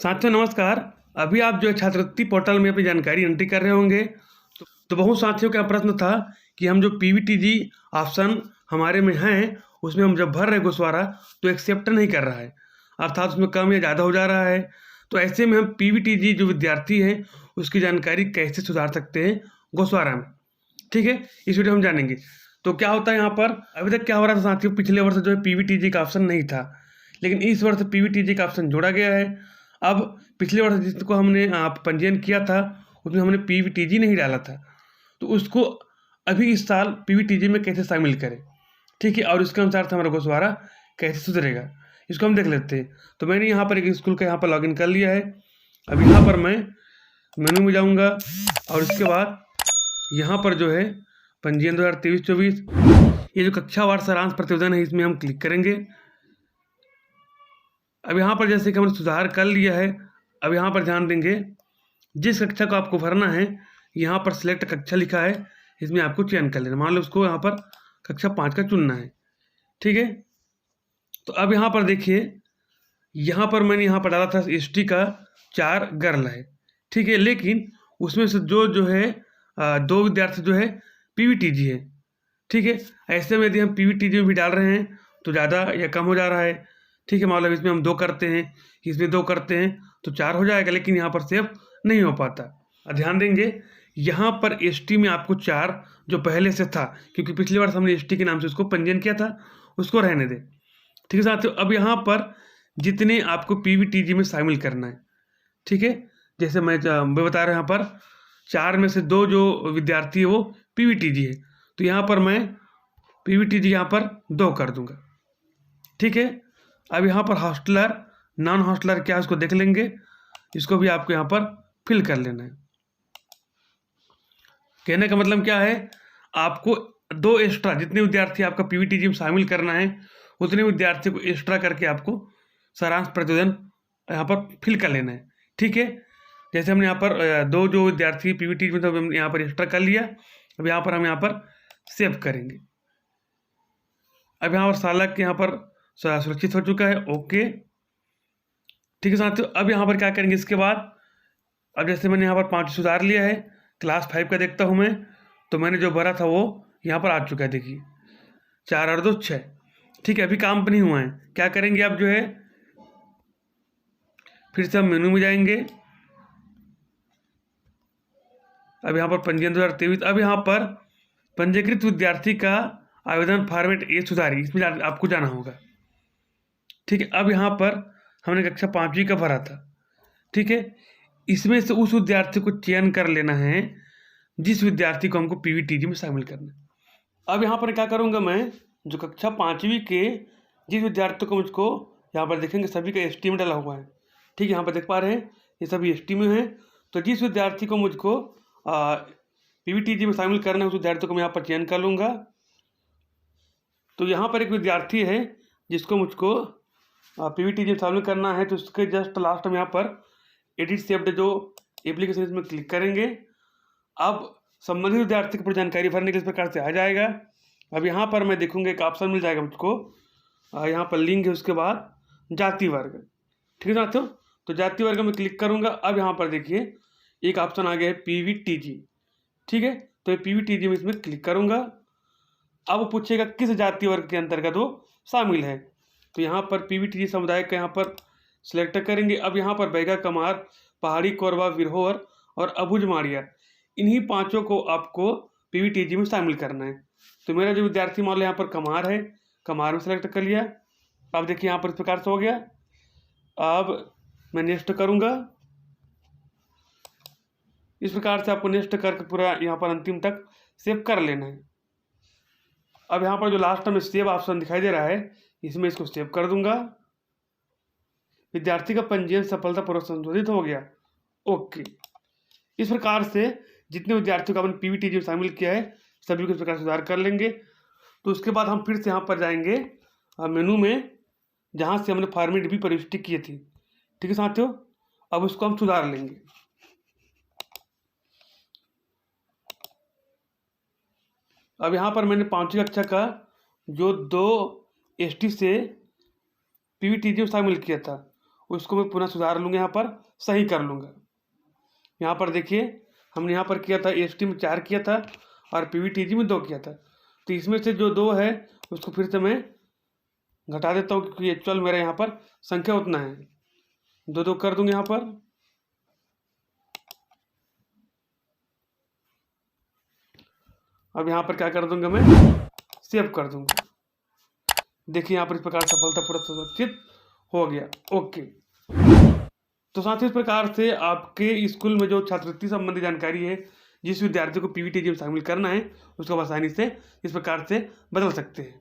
साथियों नमस्कार। अभी आप जो है छात्रवृत्ति पोर्टल में अपनी जानकारी एंट्री कर रहे होंगे तो बहुत साथियों का प्रश्न था कि हम जो पीवीटीजी ऑप्शन हमारे में हैं उसमें हम जब भर रहे गोस्वारा तो एक्सेप्ट नहीं कर रहा है, अर्थात उसमें कम या ज़्यादा हो जा रहा है। तो ऐसे में हम पीवीटीजी जो विद्यार्थी हैं उसकी जानकारी कैसे सुधार सकते हैं गोस्वारा में, ठीक है, इस वीडियो हम जानेंगे। तो क्या होता है यहाँ पर, अभी तक क्या हो रहा था साथियों, पिछले वर्ष जो है पीवीटीजी का ऑप्शन नहीं था, लेकिन इस वर्ष पीवीटीजी का ऑप्शन जोड़ा गया है। अब पिछले वर्ष जिसको हमने पंजीयन किया था उसमें हमने पीवीटीजी नहीं डाला था, तो उसको अभी इस साल पीवीटीजी में कैसे शामिल करें, ठीक है, और इसके अनुसार से हमारा गोस्वारा कैसे सुधरेगा इसको हम देख लेते हैं। तो मैंने यहाँ पर एक स्कूल का यहाँ पर लॉगिन कर लिया है। अब यहाँ पर मैं मेनू में जाऊँगा और इसके बाद यहाँ पर जो है पंजीयन 2023-24 ये जो कक्षावार सारांश प्रतिवेदन है इसमें हम क्लिक करेंगे। अब यहाँ पर जैसे कि हमने सुधार कर लिया है, अब यहाँ पर ध्यान देंगे जिस कक्षा को आपको भरना है यहाँ पर सिलेक्ट कक्षा लिखा है, इसमें आपको चयन कर लेना। मान लो उसको यहाँ पर कक्षा 5 का चुनना है, ठीक है। तो अब यहाँ पर देखिए, यहाँ पर मैंने यहाँ पर डाला था एसटी का 4 गर्ल है, ठीक है, लेकिन उसमें से जो है 2 विद्यार्थी जो है पीवीटीजी है, ठीक है। ऐसे में यदि हम पीवीटीजी में भी डाल रहे हैं तो ज़्यादा या कम हो जा रहा है, ठीक है। मतलब इसमें हम 2 करते हैं, इसमें 2 करते हैं तो 4 हो जाएगा, लेकिन यहाँ पर सेव नहीं हो पाता। ध्यान देंगे यहाँ पर एसटी में आपको 4 जो पहले से था, क्योंकि पिछली बार हमने एसटी के नाम से उसको पंजीयन किया था, उसको रहने दें, ठीक है साथियों। अब यहाँ पर जितने आपको पीवीटीजी में शामिल करना है, ठीक है, जैसे मैं बता रहा हूँ यहाँ पर 4 में से 2 जो विद्यार्थी है वो पीवीटीजी है, तो यहाँ पर मैं पीवीटीजी यहाँ पर 2 कर दूंगा, ठीक है। अब यहाँ पर हॉस्टलर नॉन हॉस्टलर क्या है उसको देख लेंगे, इसको भी आपको यहाँ पर फिल कर लेना है। कहने का मतलब क्या है, आपको 2 एक्स्ट्रा जितने विद्यार्थी आपका पीवीटीजी में शामिल करना है उतने विद्यार्थी को एक्स्ट्रा करके आपको सारांश प्रतिवेदन यहाँ पर फिल कर लेना है, ठीक है। जैसे हमने यहाँ पर 2 जो विद्यार्थी पीवीटीजी में तो हमने यहाँ पर एक्स्ट्रा कर लिया। अब यहाँ पर हम यहाँ पर सेव करेंगे। अब यहाँ पर सालक यहाँ पर सुरक्षित हो चुका है, ओके, ठीक है साथियों। अब यहाँ पर क्या करेंगे इसके बाद, अब जैसे मैंने यहाँ पर 5 सुधार लिया है, क्लास 5 का देखता हूँ मैं, तो मैंने जो भरा था वो यहाँ पर आ चुका है, देखिए 4 और 2 6, ठीक है। अभी काम नहीं हुआ है, क्या करेंगे अब जो है फिर से हम मेनू में जाएंगे। अब यहाँ पर पंजीयन 2023, अब यहाँ पर पंजीकृत विद्यार्थी का आवेदन फॉर्मेट ए सुधारी, इसमें आपको जाना होगा, ठीक है। अब यहाँ पर हमने कक्षा 5वीं का भरा था, ठीक है, इसमें से उस विद्यार्थी को चयन कर लेना है जिस विद्यार्थी को हमको पीवीटीजी में शामिल करना है। अब यहाँ पर क्या करूँगा मैं, जो कक्षा 5वीं के जिस विद्यार्थी को मुझको यहाँ पर देखेंगे सभी का एसटी में डाला हुआ है, ठीक है, यहाँ पर देख पा रहे हैं ये सभी एसटी में है। तो जिस विद्यार्थी को मुझको पीवीटीजी में शामिल करना है उस विद्यार्थी को मैं यहाँ पर चयन कर लूँगा। तो यहाँ पर एक विद्यार्थी है जिसको मुझको पीवीटीजी में शामिल करना है, तो उसके जस्ट लास्ट में यहाँ पर एडिट सेव्ड जो एप्लीकेशन इसमें क्लिक करेंगे। अब संबंधित विद्यार्थी की जानकारी भरने के इस प्रकार से आ जाएगा। अब यहाँ पर मैं देखूँगा एक ऑप्शन मिल जाएगा मुझको, यहाँ पर लिंक है, उसके बाद जाति वर्ग, ठीक है साथियों। तो जाति वर्ग में क्लिक करूँगा। अब यहाँ पर देखिए एक ऑप्शन आ गया है पीवीटीजी, ठीक है, तो ये पीवीटीजी में इसमें क्लिक करूँगा। अब वो पूछेगा किस जाति वर्ग के अंतर्गत वो शामिल है, तो यहाँ पर पीवीटीजी समुदाय का यहाँ पर सिलेक्ट करेंगे। अब यहाँ पर बैगा कमार, पहाड़ी कोरबा, विरहोर और अबुझ माड़िया, इन्हीं 5 को आपको पीवीटीजी में शामिल करना है। तो मेरा जो विद्यार्थी मान लो यहाँ पर कमार है, कमार में सेलेक्ट कर लिया। अब देखिए यहाँ पर इस प्रकार से हो गया। अब मैं नेक्स्ट करूँगा, इस प्रकार से आपको नेक्स्ट करके पूरा यहाँ पर अंतिम तक सेव कर लेना है। अब यहाँ पर जो लास्ट में सेव ऑप्शन दिखाई दे रहा है इसमें इसको सेव कर दूंगा। विद्यार्थी का पंजीयन सफलतापूर्वक संशोधित हो गया, ओके। इस प्रकार से जितने विद्यार्थियों को आपने पीवीटीजी में शामिल किया है सभी को इस प्रकार सुधार कर लेंगे। तो उसके बाद हम फिर से यहाँ पर जाएंगे मेनू में, जहाँ से हमने फॉर्मेट भी प्रविष्टि की थी, ठीक है साथियों। अब उसको हम सुधार लेंगे। अब यहाँ पर मैंने 5वीं कक्षा का जो 2 एसटी से पीवीटीजी में शामिल किया था उसको मैं पुनः सुधार लूँगा, यहाँ पर सही कर लूँगा। यहाँ पर देखिए हमने यहाँ पर किया था एसटी में 4 किया था और पीवीटीजी में 2 किया था। तो इसमें से जो 2 है उसको फिर से मैं घटा देता हूँ, क्योंकि एक्चुअल मेरा यहाँ पर संख्या उतना है। 2 कर दूंगा यहाँ पर। अब यहाँ पर क्या कर दूंगा, मैं सेव कर दूंगा। देखिए यहाँ पर इस प्रकार सफलतापूर्वक सुरक्षित हो गया। ओके, तो साथ ही इस प्रकार से आपके स्कूल में जो छात्रवृत्ति संबंधी जानकारी है, जिस विद्यार्थी को पीवीटीजी में शामिल करना है, उसको आसानी से इस प्रकार से बदल सकते हैं।